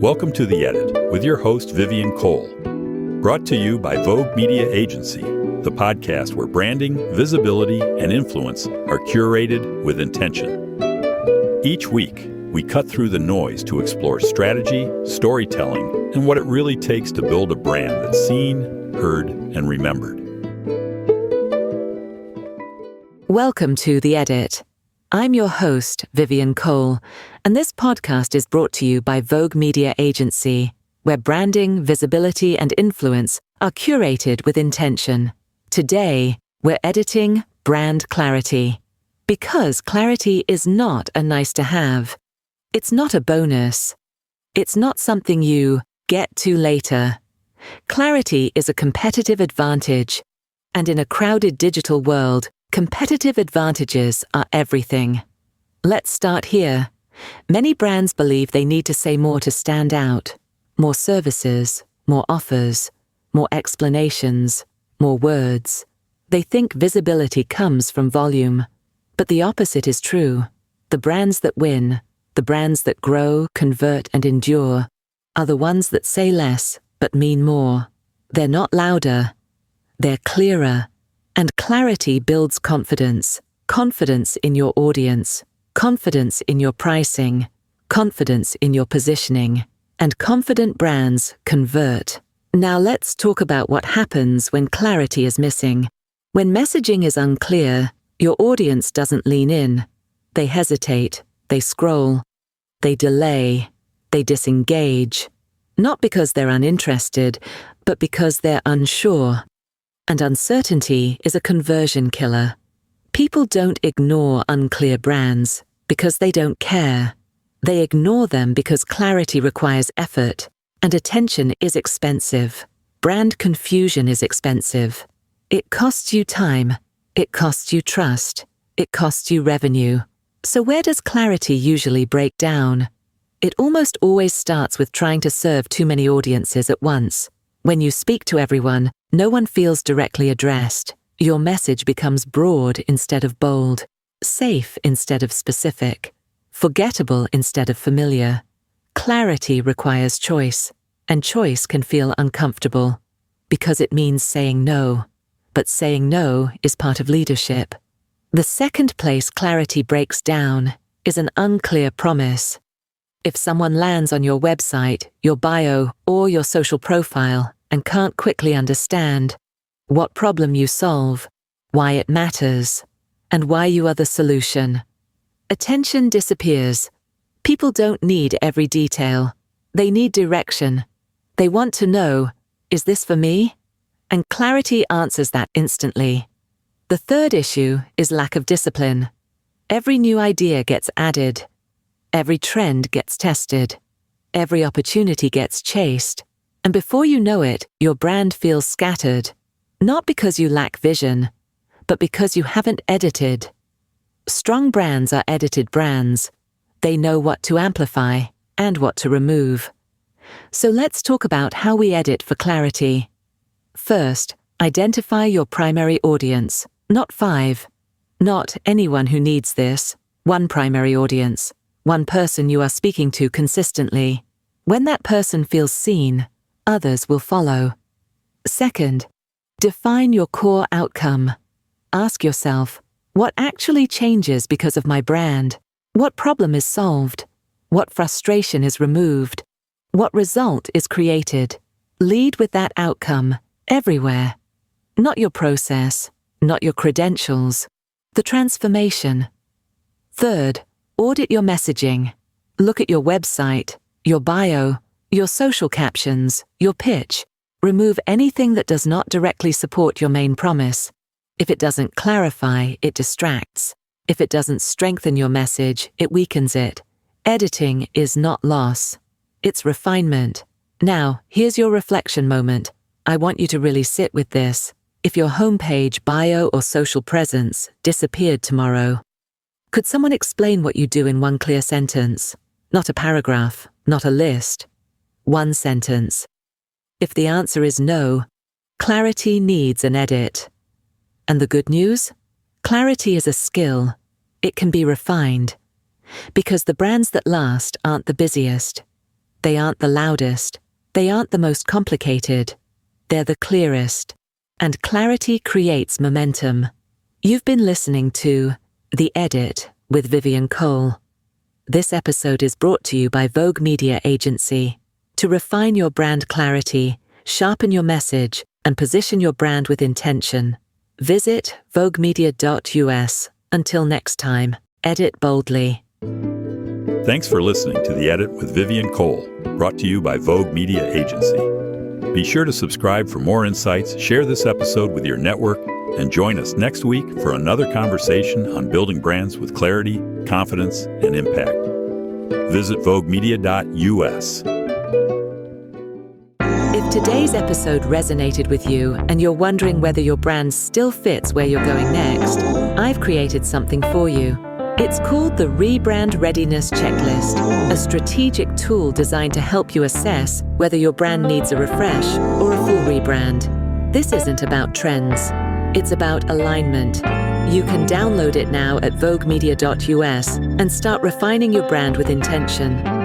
Welcome to The Edit with your host, Vivian Cole. Brought to you by Vogue Media Agency, the podcast where branding, visibility, and influence are curated with intention. Each week, we cut through the noise to explore strategy, storytelling, and what it really takes to build a brand that's seen, heard, and remembered. Welcome to The Edit. I'm your host, Vivian Cole, and this podcast is brought to you by Vogue Media Agency, where branding, visibility, and influence are curated with intention. Today, we're editing brand clarity. Because clarity is not a nice-to-have. It's not a bonus. It's not something you get to later. Clarity is a competitive advantage, and in a crowded digital world, competitive advantages are everything. Let's start here. Many brands believe they need to say more to stand out. More services, more offers, more explanations, more words. They think visibility comes from volume. But the opposite is true. The brands that win, the brands that grow, convert, and endure, are the ones that say less but mean more. They're not louder. They're clearer. And clarity builds confidence. Confidence in your audience, confidence in your pricing, confidence in your positioning. And confident brands convert. Now let's talk about what happens when clarity is missing. When messaging is unclear, your audience doesn't lean in. They hesitate, they scroll, they delay, they disengage. Not because they're uninterested, but because they're unsure. And uncertainty is a conversion killer. People don't ignore unclear brands because they don't care. They ignore them because clarity requires effort, and attention is expensive. Brand confusion is expensive. It costs you time. It costs you trust. It costs you revenue. So where does clarity usually break down? It almost always starts with trying to serve too many audiences at once. When you speak to everyone, no one feels directly addressed. Your message becomes broad instead of bold, safe instead of specific, forgettable instead of familiar. Clarity requires choice, and choice can feel uncomfortable because it means saying no. But saying no is part of leadership. The second place clarity breaks down is an unclear promise. If someone lands on your website, your bio, or your social profile and can't quickly understand what problem you solve, why it matters, and why you are the solution, attention disappears. People don't need every detail. They need direction. They want to know, is this for me? And clarity answers that instantly. The third issue is lack of discipline. Every new idea gets added. Every trend gets tested. Every opportunity gets chased. And before you know it, your brand feels scattered. Not because you lack vision, but because you haven't edited. Strong brands are edited brands. They know what to amplify and what to remove. So let's talk about how we edit for clarity. First, identify your primary audience, not 5. Not anyone who needs this. One primary audience. One person you are speaking to consistently. When that person feels seen, others will follow. Second, define your core outcome. Ask yourself, what actually changes because of my brand? What problem is solved? What frustration is removed? What result is created? Lead with that outcome, everywhere. Not your process, not your credentials, the transformation. Third, audit your messaging. Look at your website, your bio, your social captions, your pitch. Remove anything that does not directly support your main promise. If it doesn't clarify, it distracts. If it doesn't strengthen your message, it weakens it. Editing is not loss. It's refinement. Now, here's your reflection moment. I want you to really sit with this. If your homepage, bio, or social presence disappeared tomorrow, could someone explain what you do in one clear sentence? Not a paragraph, not a list. One sentence. If the answer is no, clarity needs an edit. And the good news? Clarity is a skill. It can be refined. Because the brands that last aren't the busiest. They aren't the loudest. They aren't the most complicated. They're the clearest. And clarity creates momentum. You've been listening to The Edit with Vivian Cole. This episode is brought to you by Vogue Media Agency. To refine your brand clarity, sharpen your message, and position your brand with intention, visit voguemedia.us. Until next time, edit boldly. Thanks for listening to The Edit with Vivian Cole, brought to you by Vogue Media Agency. Be sure to subscribe for more insights, share this episode with your network, and join us next week for another conversation on building brands with clarity, confidence, and impact. Visit voguemedia.us. If today's episode resonated with you and you're wondering whether your brand still fits where you're going next, I've created something for you. It's called the Rebrand Readiness Checklist, a strategic tool designed to help you assess whether your brand needs a refresh or a full rebrand. This isn't about trends. It's about alignment. You can download it now at voguemedia.us and start refining your brand with intention.